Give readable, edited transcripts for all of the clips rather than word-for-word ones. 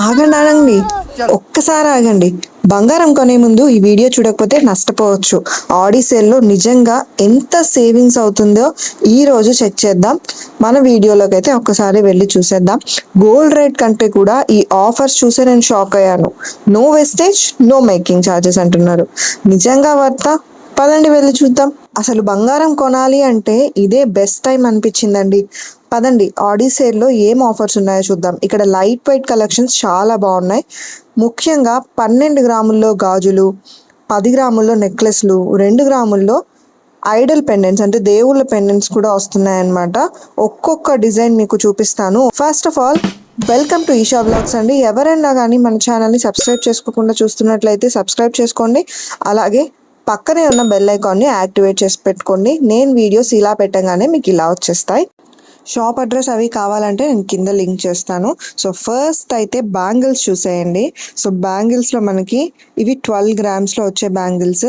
ఆగండి ఆగండి, ఒక్కసారి ఆగండి. బంగారం కొనే ముందు ఈ వీడియో చూడకపోతే నష్టపోవచ్చు. ఆడి సేల్లో నిజంగా ఎంత సేవింగ్స్ అవుతుందో ఈ రోజు చెక్ చేద్దాం. మన వీడియోలోకి అయితే ఒక్కసారి వెళ్ళి చూసేద్దాం. గోల్డ్ రేట్ కంటే కూడా ఈ ఆఫర్స్ చూసే నేను షాక్ అయ్యాను. No wastage, no making charges అంటున్నారు. నిజంగా వర్తా? పదండి వెళ్ళి చూద్దాం. అసలు బంగారం కొనాలి అంటే ఇదే బెస్ట్ టైం అనిపించిందండి. పదండి ఆడి సేల్లో ఏం ఆఫర్స్ ఉన్నాయో చూద్దాం. ఇక్కడ లైట్ వెయిట్ కలెక్షన్స్ చాలా బాగున్నాయి. ముఖ్యంగా 12 గ్రాముల్లో గాజులు, 10 గ్రాముల్లో నెక్లెస్లు, 2 గ్రాముల్లో ఐడల్ పెండెంట్స్ అంటే దేవుళ్ళ పెండెంట్స్ కూడా వస్తున్నాయన్నమాట. ఒక్కొక్క డిజైన్ మీకు చూపిస్తాను. First of all welcome to Esha blogs అండి. ఎవరైనా కానీ మన ఛానల్ని సబ్స్క్రైబ్ చేసుకోకుండా చూస్తున్నట్లయితే సబ్స్క్రైబ్ చేసుకోండి. అలాగే పక్కనే ఉన్న బెల్ ఐకాన్ని యాక్టివేట్ చేసి పెట్టుకోండి. నేను వీడియోస్ ఇలా పెట్టగానే మీకు ఇలా వచ్చేస్తాయి. షాప్ అడ్రస్ అవి కావాలంటే నేను కింద లింక్ చేస్తాను. సో ఫస్ట్ అయితే బ్యాంగిల్స్ చూసేయండి. సో బ్యాంగిల్స్లో మనకి ఇవి 12 గ్రామ్స్లో వచ్చే బ్యాంగిల్స్.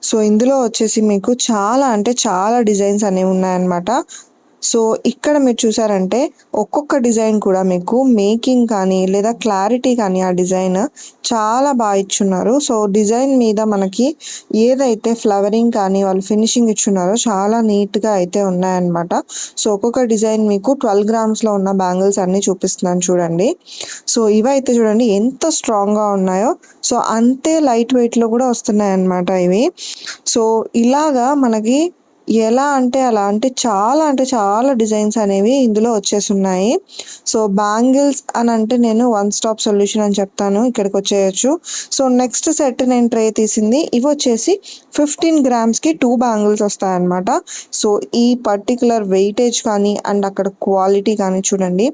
సో ఇందులో వచ్చేసి మీకు చాలా అంటే చాలా డిజైన్స్ అనేవి ఉన్నాయన్నమాట. సో ఇక్కడ మీరు చూసారంటే ఒక్కొక్క డిజైన్ కూడా మీకు మేకింగ్ కానీ లేదా క్లారిటీ కానీ ఆ డిజైన్ చాలా బాగా ఇచ్చున్నారు. సో డిజైన్ మీద మనకి ఏదైతే ఫ్లవరింగ్ కానీ వాళ్ళు ఫినిషింగ్ ఇచ్చున్నారో చాలా నీట్గా అయితే ఉన్నాయన్నమాట. సో ఒక్కొక్క డిజైన్ మీకు 12 గ్రామ్స్లో ఉన్న బ్యాంగిల్స్ అన్నీ చూపిస్తున్నాను చూడండి. సో ఇవైతే చూడండి ఎంత స్ట్రాంగ్గా ఉన్నాయో. సో అంతే లైట్ వెయిట్లో కూడా వస్తున్నాయి అన్నమాట ఇవి. సో ఇలాగా మనకి ఎలా అంటే అలా అంటే చాలా డిజైన్స్ అనేవి ఇందులో వచ్చేస్తున్నాయి. సో బ్యాంగిల్స్ అని అంటే నేను వన్ స్టాప్ సొల్యూషన్ అని చెప్తాను, ఇక్కడికి వచ్చేయచ్చు. సో నెక్స్ట్ సెట్ నేను ట్రే తీసింది. ఇవి వచ్చేసి 15 గ్రామ్స్కి 2 బ్యాంగిల్స్ వస్తాయన్నమాట. సో ఈ పర్టికులర్ వెయిటేజ్ కానీ అండ్ అక్కడ క్వాలిటీ కానీ చూడండి,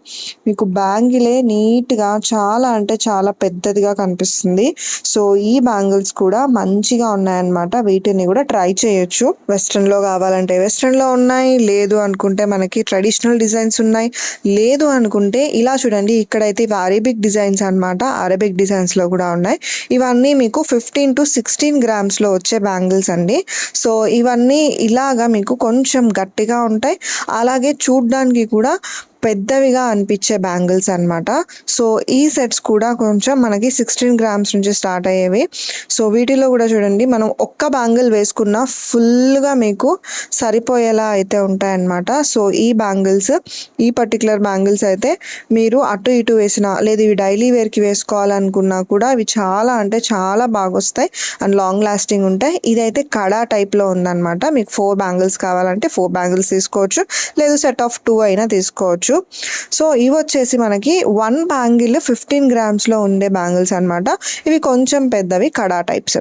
మీకు బ్యాంగిలే నీట్గా చాలా అంటే చాలా పెద్దదిగా కనిపిస్తుంది. సో ఈ బ్యాంగిల్స్ కూడా మంచిగా ఉన్నాయన్నమాట. వీటిని కూడా ట్రై చేయొచ్చు. వెస్ట్రన్లో కావాలంటే వెస్ట్రన్లో ఉన్నాయి, లేదు అనుకుంటే మనకి ట్రెడిషనల్ డిజైన్స్ ఉన్నాయి, లేదు అనుకుంటే ఇలా చూడండి ఇక్కడైతే ఇవి అరేబిక్ డిజైన్స్ అనమాట. అరేబిక్ డిజైన్స్లో కూడా ఉన్నాయి. ఇవన్నీ మీకు 15 to 16 గ్రామ్స్లో వచ్చే బ్యాంగిల్స్ అండి. సో ఇవన్నీ ఇలాగా మీకు కొంచెం గట్టిగా ఉంటాయి, అలాగే చూడ్డానికి కూడా పెద్దవిగా అనిపించే బ్యాంగిల్స్ అనమాట. సో ఈ సెట్స్ కూడా కొంచెం మనకి 16 గ్రామ్స్ నుంచి స్టార్ట్ అయ్యేవి. సో వీటిలో కూడా చూడండి మనం ఒక్క బ్యాంగిల్ వేసుకున్న ఫుల్గా మీకు సరిపోయేలా అయితే ఉంటాయన్నమాట. సో ఈ బ్యాంగిల్స్, ఈ పర్టికులర్ బ్యాంగిల్స్ అయితే మీరు అటు ఇటు వేసినా లేదు ఇవి డైలీ వేర్కి వేసుకోవాలనుకున్నా కూడా ఇవి చాలా అంటే చాలా బాగా వస్తాయి అండ్ లాంగ్ లాస్టింగ్ ఉంటాయి. ఇదైతే కడా టైప్లో ఉందన్నమాట. మీకు 4 బ్యాంగిల్స్ కావాలంటే 4 బ్యాంగిల్స్ తీసుకోవచ్చు, లేదు సెట్ ఆఫ్ 2 అయినా తీసుకోవచ్చు. సో ఇవి వచ్చేసి మనకి 1 బ్యాంగిల్ 15 గ్రామ్స్లో ఉండే బ్యాంగిల్స్ అనమాట. ఇవి కొంచెం పెద్దవి కడా టైప్స్.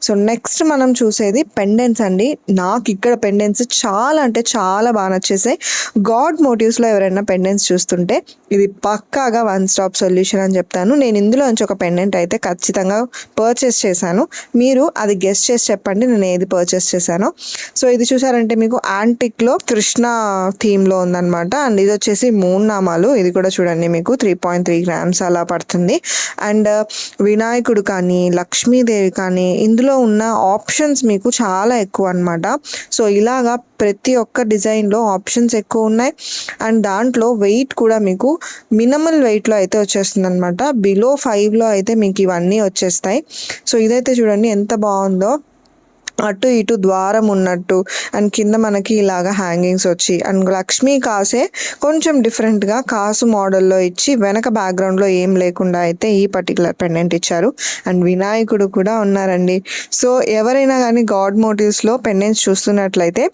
సో నెక్స్ట్ మనం చూసేది పెండెంట్స్ అండి. నాకు ఇక్కడ పెండెంట్స్ చాలా అంటే చాలా బాగా నచ్చేసాయి. గాడ్ మోటివ్స్లో ఎవరైనా పెండెంట్స్ చూస్తుంటే ఇది పక్కాగా వన్ స్టాప్ సొల్యూషన్ అని చెప్తాను. నేను ఇందులో నుంచి ఒక పెండెంట్ అయితే ఖచ్చితంగా పర్చేస్ చేశాను. మీరు అది గెస్ చేసి చెప్పండి నేను ఏది పర్చేస్ చేశానో. సో ఇది చూసారంటే మీకు యాంటిక్లో కృష్ణ థీమ్లో ఉందన్నమాట. అండ్ ఇది వచ్చేసి 3 నామాలు. ఇది కూడా చూడండి మీకు 3.3 గ్రామ్స్ అలా పడుతుంది. అండ్ వినాయకుడు కానీ లక్ష్మీదేవి కానీ ఇందులో ఉన్న ఆప్షన్స్ మీకు చాలా ఎక్కువ అనమాట. సో ఇలాగా ప్రతి ఒక్క డిజైన్లో ఆప్షన్స్ ఎక్కువ ఉన్నాయి. అండ్ దాంట్లో వెయిట్ కూడా మీకు మినిమల్ వెయిట్లో అయితే వచ్చేస్తుంది అనమాట. బిలో 5లో అయితే మీకు ఇవన్నీ వచ్చేస్తాయి. సో ఇదైతే చూడండి ఎంత బాగుందో, అటు ఇటు ద్వారం ఉన్నట్టు అండ్ కింద మనకి ఇలాగా హ్యాంగింగ్స్ వచ్చి అండ్ లక్ష్మీ కాసే కొంచెం డిఫరెంట్గా కాసు మోడల్లో ఇచ్చి వెనక బ్యాక్గ్రౌండ్లో ఏం లేకుండా అయితే ఈ పర్టికులర్ పెండెంట్ ఇచ్చారు. అండ్ వినాయకుడు కూడా ఉన్నారండి. సో ఎవరైనా కానీ గాడ్ మోటివ్స్లో పెండెంట్స్ చూస్తున్నట్లయితే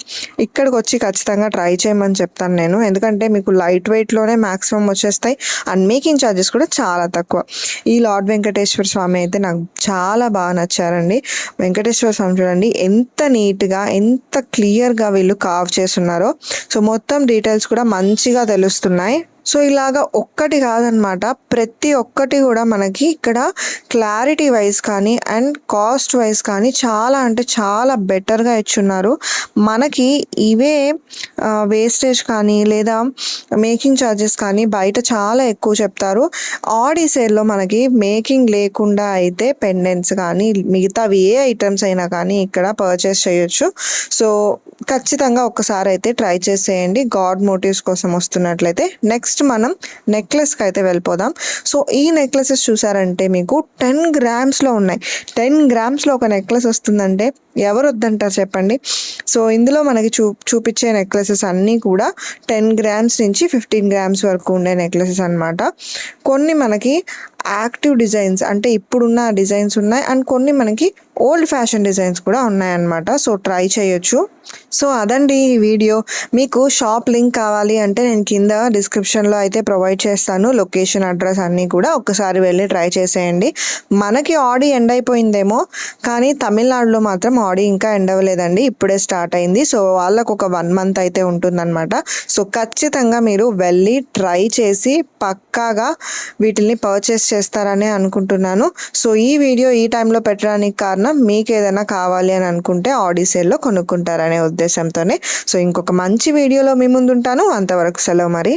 ఇక్కడికి వచ్చి ఖచ్చితంగా ట్రై చేయమని చెప్తాను నేను. ఎందుకంటే మీకు లైట్ వెయిట్లోనే మ్యాక్సిమం వచ్చేస్తాయి అండ్ మేకింగ్ ఛార్జెస్ కూడా చాలా తక్కువ. ఈ లార్డ్ వెంకటేశ్వర స్వామి అయితే నాకు చాలా బాగా నచ్చారండి. వెంకటేశ్వర స్వామి చూడండి ఎంత నీట్గా ఎంత క్లియర్గా వీళ్ళు కార్వ్ చేస్తున్నారో. సో మొత్తం డీటెయిల్స్ కూడా మంచిగా తెలుస్తున్నాయి. సో ఇలాగా ఒక్కటి కాదనమాట, ప్రతి ఒక్కటి కూడా మనకి ఇక్కడ క్లారిటీ వైజ్ కానీ అండ్ కాస్ట్ వైజ్ కానీ చాలా అంటే చాలా బెటర్గా ఇచ్చున్నారు. మనకి ఇవే వేస్టేజ్ కానీ లేదా మేకింగ్ ఛార్జెస్ కానీ బయట చాలా ఎక్కువ చెప్తారు. ఆడి సేల్లో మనకి మేకింగ్ లేకుండా అయితే పెండెంట్స్ కానీ మిగతావి ఏ ఐటమ్స్ అయినా కానీ ఇక్కడ పర్చేస్ చేయొచ్చు. సో ఖచ్చితంగా ఒక్కసారి అయితే ట్రై చేసేయండి గాడ్ మోటివ్స్ కోసం వస్తున్నట్లయితే. నెక్స్ట్ నెక్స్ట్ మనం నెక్లెస్కి అయితే వెళ్ళిపోదాం. సో ఈ నెక్లెసెస్ చూసారంటే మీకు 10 గ్రామ్స్లో ఉన్నాయి. 10 గ్రామ్స్లో ఒక నెక్లెస్ వస్తుందంటే ఎవరు వద్దంటారు చెప్పండి. సో ఇందులో మనకి చూపించే నెక్లెసెస్ అన్నీ కూడా 10 గ్రామ్స్ నుంచి 15 గ్రామ్స్ వరకు ఉండే నెక్లెసెస్ అనమాట. కొన్ని మనకి యాక్టివ్ డిజైన్స్ అంటే ఇప్పుడున్న డిజైన్స్ ఉన్నాయి, అండ్ కొన్ని మనకి ఓల్డ్ ఫ్యాషన్ డిజైన్స్ కూడా ఉన్నాయన్నమాట. సో ట్రై చేయొచ్చు. సో అదండి ఈ వీడియో. మీకు షాప్ లింక్ కావాలి అంటే నేను కింద డిస్క్రిప్షన్లో అయితే ప్రొవైడ్ చేస్తాను, లొకేషన్ అడ్రస్ అన్నీ కూడా. ఒక్కసారి వెళ్ళి ట్రై చేసేయండి. మనకి ఆడి ఎండ్ అయిపోయిందేమో, కానీ తమిళనాడులో మాత్రం ఆడి ఇంకా ఎండ్ అవ్వలేదండి, ఇప్పుడే స్టార్ట్ అయింది. సో వాళ్ళకు ఒక 1 మంత్ అయితే ఉంటుందన్నమాట. సో ఖచ్చితంగా మీరు వెళ్ళి ట్రై చేసి పక్కాగా వీటిని పర్చేస్ చేస్తారని అనుకుంటున్నాను. సో ఈ వీడియో ఈ టైంలో పెట్టడానికి కారణం మీకు ఏదైనా కావాలి అని అనుకుంటే ఆడి సేల్లో కొనుక్కుంటారనే ఉద్దేశంతోనే. సో ఇంకొక మంచి వీడియోలో మీ ముందు ఉంటాను. అంతవరకు సెలవు మరి.